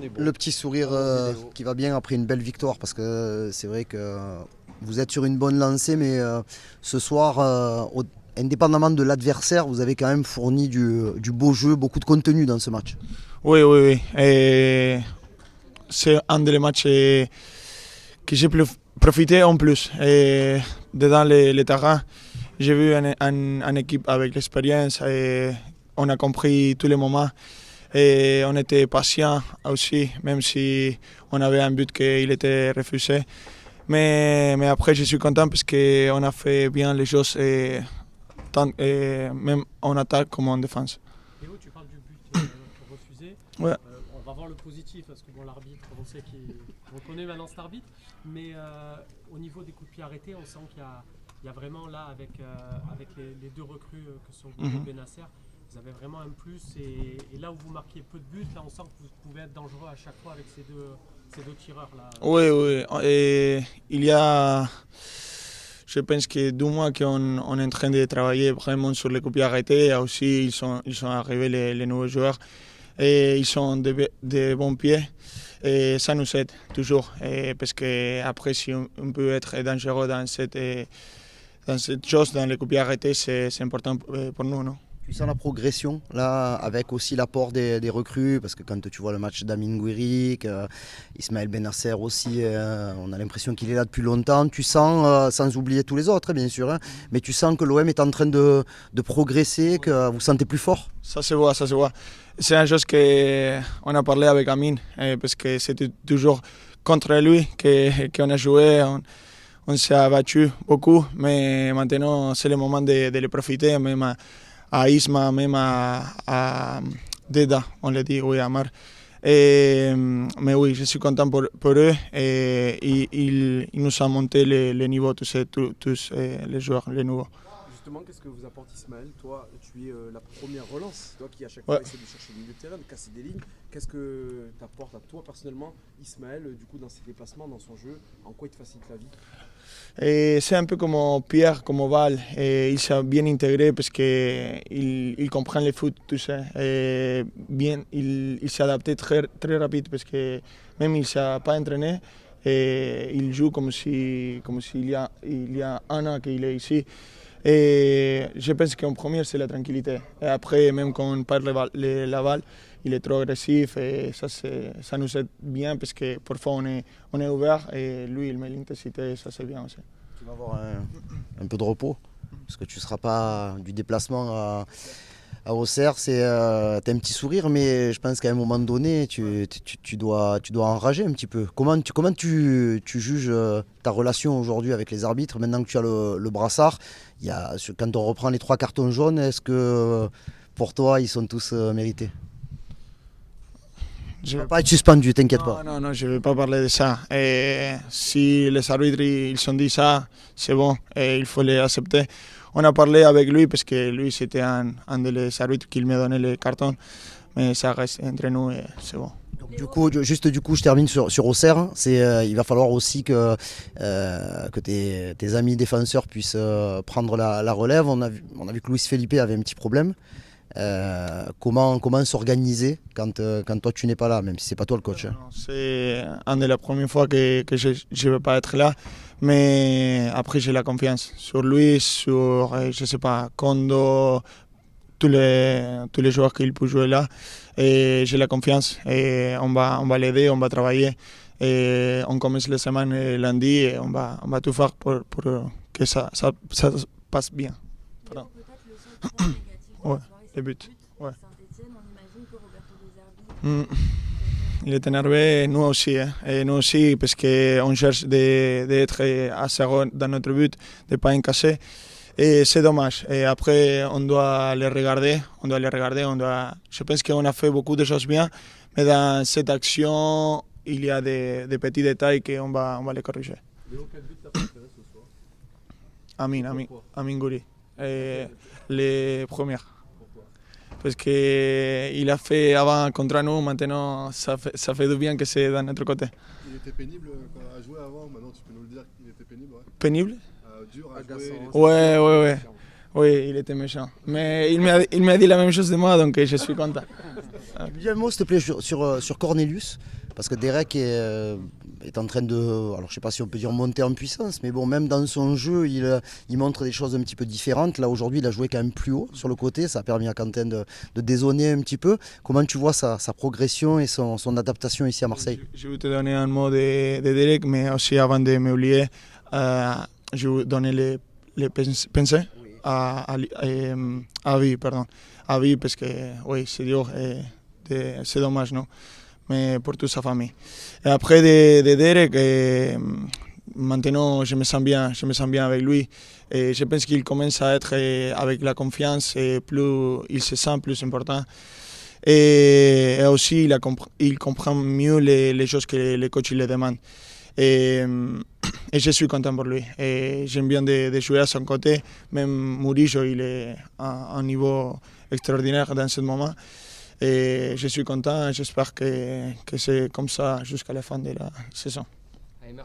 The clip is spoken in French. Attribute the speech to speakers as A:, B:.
A: Le petit sourire qui va bien après une belle victoire parce que c'est vrai que vous êtes sur une bonne lancée mais ce soir, indépendamment de l'adversaire, vous avez quand même fourni du beau jeu, beaucoup de contenu dans ce match.
B: Oui, oui, oui. C'est un des matchs que j'ai profité en plus. Dedans le terrain, j'ai vu une équipe avec l'expérience et on a compris tous les moments. Et on était patient aussi, même si on avait un but qui était refusé. Mais après, je suis content parce qu'on a fait bien les choses, même en attaque comme en défense.
C: Léo, tu parles du but refusé.
B: Ouais.
C: On va voir le positif parce que bon, l'arbitre, on sait qu'on connaît maintenant cet arbitre, mais au niveau des coups de pied arrêtés, on sent qu'il y a vraiment là avec les deux recrues que sont Gourou et Benasser, vous avez vraiment un plus et là où vous marquez peu de buts, là on sent que vous pouvez être dangereux à chaque fois avec ces deux tireurs là.
B: Oui, oui. Et il y a, je pense que 2 mois qu'on est en train de travailler vraiment sur les coups de pied arrêtés. Et aussi, ils sont arrivés les nouveaux joueurs et ils ont de bons pieds. Et ça nous aide toujours. Et parce qu'après, si on peut être dangereux dans cette chose, dans les coups de pied arrêtés, c'est important pour nous, non?
A: Tu sens la progression là avec aussi l'apport des recrues parce que quand tu vois le match d'Amin Gouiri, Ismaël Benasser aussi, on a l'impression qu'il est là depuis longtemps. Tu sens, sans oublier tous les autres bien sûr, mais tu sens que l'OM est en train de progresser, que vous vous sentez plus fort.
B: Ça se voit, ça se voit. C'est une chose qu'on a parlé avec Amin parce que c'était toujours contre lui qu'on a joué. On s'est battu beaucoup, mais maintenant c'est le moment de le profiter, même à Isma, même à Deda, on l'a dit, oui, à Mar. Mais oui, je suis content pour eux et ils nous ont monté les niveaux, tous les joueurs, les nouveaux.
D: Justement, qu'est-ce que vous apporte Ismaël? Toi, tu es la première relance, toi qui à chaque fois essaie de chercher le milieu de terrain, de casser des lignes. Qu'est-ce que t'apporte à toi personnellement, Ismaël, du coup, dans ses déplacements, dans son jeu? En quoi il te facilite la vie?
B: C'est un peu comme Pierre, comme Val. Il s'est bien intégré parce qu'il comprend le foot, tout ça. Il s'est adapté très, très rapide parce que même il ne s'est pas entraîné. Il joue comme s'il y a 1 an qu'il est ici. Et je pense qu'en premier, c'est la tranquillité. Et après, même quand on parle de la balle, il est trop agressif et ça nous aide bien parce que parfois on est ouvert et lui, il met l'intensité et ça c'est bien aussi.
A: Tu vas avoir un peu de repos parce que tu ne seras pas du déplacement à Auxerre. T'as un petit sourire, mais je pense qu'à un moment donné, tu dois enrager un petit peu. Comment tu juges ta relation aujourd'hui avec les arbitres maintenant que tu as le brassard? Quand on reprend les 3 cartons jaunes, est-ce que pour toi, ils sont tous mérités? Tu ne vas pas être suspendu, t'inquiète pas.
B: Non, je ne vais pas parler de ça. Et si les arbitres ils ont dit ça, c'est bon, et il faut les accepter. On a parlé avec lui parce que lui c'était un des arbitres qui m'a donné les cartons, mais ça reste entre nous et c'est bon.
A: Donc, du coup, je termine sur Auxerre. Il va falloir aussi que tes amis défenseurs puissent prendre la relève. On a vu que Luis Felipe avait un petit problème. Comment s'organiser quand toi tu n'es pas là, même si c'est pas toi le coach?
B: C'est une des premières fois que je ne vais pas être là, mais après j'ai la confiance sur lui, sur je sais pas, Kondo, tous les joueurs qu'il peut jouer là, et j'ai la confiance et on va l'aider, on va travailler et on commence la semaine lundi et on va tout faire pour que ça passe bien. Pardon. Ouais. Les buts. Ouais. Il est énervé, nous aussi. Et nous aussi, parce qu'on cherche d'être à zéro dans notre but, de ne pas encasser. Et c'est dommage. Et après, on doit les regarder. Je pense qu'on a fait beaucoup de choses bien, mais dans cette action, il y a des petits détails qu'on va les corriger.
D: Léo, quel but t'as préféré ce soir?
B: Amin Gouiri. Les premières. Parce qu'il a fait avant contre nous, maintenant ça fait du bien que c'est de notre côté.
E: Il était pénible à jouer avant, maintenant tu peux nous le dire qu'il était pénible, ouais.
B: Pénible?
E: Dur à jouer.
B: Ouais. Oui, il était méchant. Mais il m'a dit la même chose de moi, donc je suis content.
A: Dis un mot, s'il te plaît, sur Cornelius, parce que Derek est en train de, alors je sais pas si on peut dire monter en puissance, mais bon, même dans son jeu, il montre des choses un petit peu différentes. Là, aujourd'hui, il a joué quand même plus haut sur le côté, ça a permis à Quentin de dézonner un petit peu. Comment tu vois sa progression et son adaptation ici à Marseille?
B: Je vais te donner un mot de Derek, mais aussi avant de m'oublier, je vais donner les pensées à Avi, pardon. Avi, parce que oui, c'est dur, c'est dommage, non? Mais pour toute sa famille. Et après de Derek, maintenant je me sens bien avec lui. Et je pense qu'il commence à être avec la confiance et plus il se sent plus important. Et aussi il comprend mieux les choses que les coachs lui demandent. Et je suis content pour lui. Et j'aime bien de jouer à son côté. Même Murillo, il est à un niveau extraordinaire dans ce moment. Et je suis content, j'espère que c'est comme ça jusqu'à la fin de la saison.